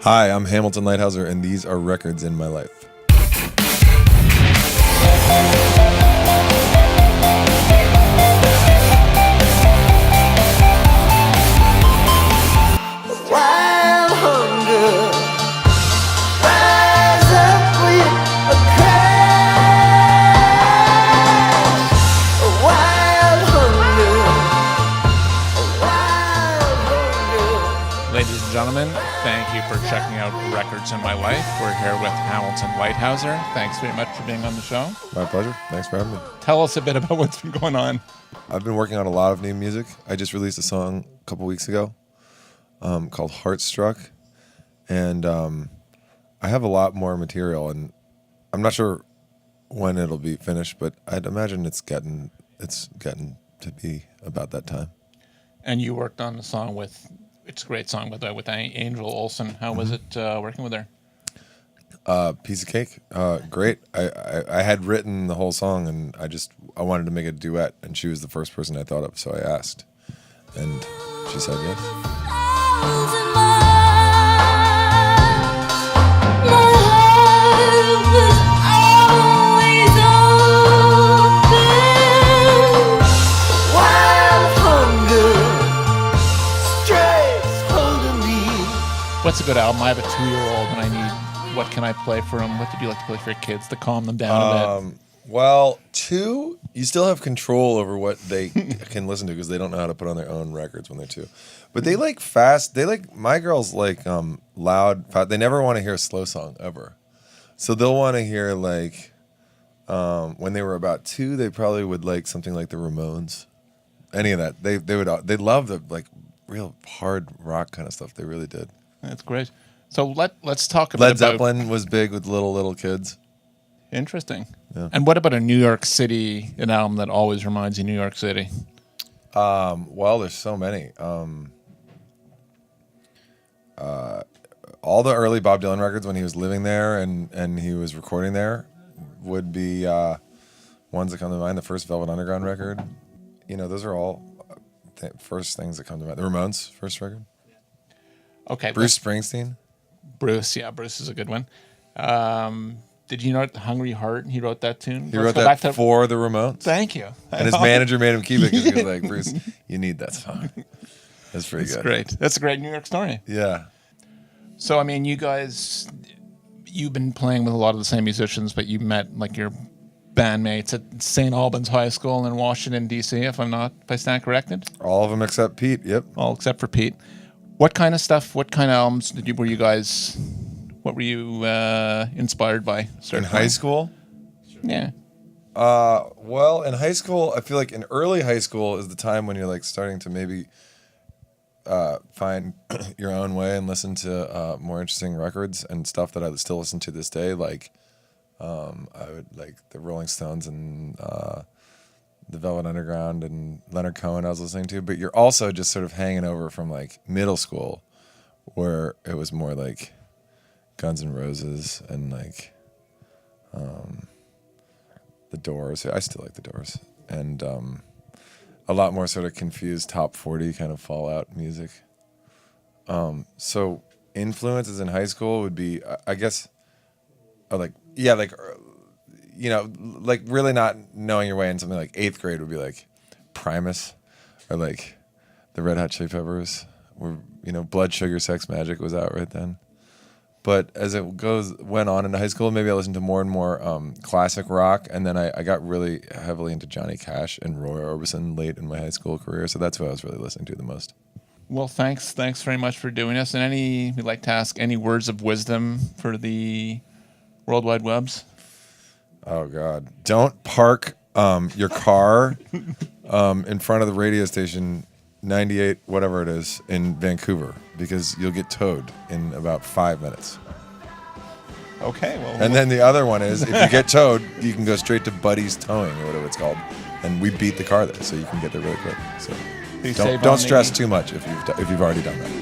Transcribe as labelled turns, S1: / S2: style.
S1: Hi, I'm Hamilton Leithauser, and these are records in my life.
S2: Wild hunger, rise up with a crash. Wild hunger, wild hunger.
S3: Ladies and gentlemen, thank you for checking out Records in My Life. We're here with Hamilton Leithauser. Thanks very much for being on the show.
S1: My pleasure. Thanks for having me.
S3: Tell us a bit about what's been going on.
S1: I've been working on a lot of new music. I just released a song a couple weeks ago called Heartstruck. And I have a lot more material, and I'm not sure when it'll be finished, but I'd imagine it's getting to be about that time.
S3: And you worked on the song with, it's a great song with Angel Olsen. How was it working with her?
S1: Piece of cake. Great. I had written the whole song, and I wanted to make a duet, and she was the first person I thought of, so I asked, and she said yes.
S3: What's a good album? I have a 2-year-old, and I need, what can I play for them? What did you like to play for your kids to calm them down a bit?
S1: Well, 2, you still have control over what they can listen to because they don't know how to put on their own records when they're 2. But they like fast. My girls like loud. Fast. They never want to hear a slow song ever. So they'll want to hear like when they were about 2, they probably would like something like the Ramones, any of that. They love the like real hard rock kind of stuff. They really did.
S3: That's great. So let's talk about
S1: Led Zeppelin was big with little kids.
S3: Interesting.
S1: Yeah.
S3: And what about a New York City, an album that always reminds you of New York City?
S1: Well, there's so many. All the early Bob Dylan records when he was living there and he was recording there would be ones that come to mind. The first Velvet Underground record. You know, those are all first things that come to mind. The Ramones' first record.
S3: Okay.
S1: Bruce Springsteen.
S3: Bruce is a good one. Did you know Hungry Heart? He wrote that tune.
S1: He wrote that for the Ramones.
S3: Thank you.
S1: And his manager made him keep it because he was like, Bruce, you need that song. That's pretty good.
S3: Great. That's a great New York story.
S1: Yeah.
S3: So, I mean, you've been playing with a lot of the same musicians, but you met like your bandmates at St. Albans High School in Washington, D.C., if I stand corrected?
S1: All of them except Pete, yep.
S3: All except for Pete. What kind of stuff, what kind of albums were you inspired by?
S1: In high school?
S3: Yeah.
S1: Well, in high school, I feel like in early high school is the time when you're like starting to maybe find your own way and listen to more interesting records and stuff that I still listen to this day. Like I would like the Rolling Stones and the Velvet Underground and Leonard Cohen I was listening to. But you're also just sort of hanging over from like middle school where it was more like Guns N' Roses and like the Doors. I still like the Doors. And a lot more sort of confused top 40 kind of Fallout music. So influences in high school would be, I guess, like really not knowing your way in something like 8th grade would be like Primus or like the Red Hot Chili Peppers. Where, Blood Sugar Sex Magic was out right then. But as it went on into high school, maybe I listened to more and more classic rock, and then I got really heavily into Johnny Cash and Roy Orbison late in my high school career. So that's what I was really listening to the most.
S3: Well, thanks very much for doing this. And we'd like to ask any words of wisdom for the World Wide Webs?
S1: Oh God! Don't park your car in front of the radio station 98, whatever it is, in Vancouver, because you'll get towed in about 5 minutes.
S3: Okay, well.
S1: And then the other one is, if you get towed, you can go straight to Buddy's Towing or whatever it's called, and we beat the car there, so you can get there really quick. So don't stress too much if you've already done that.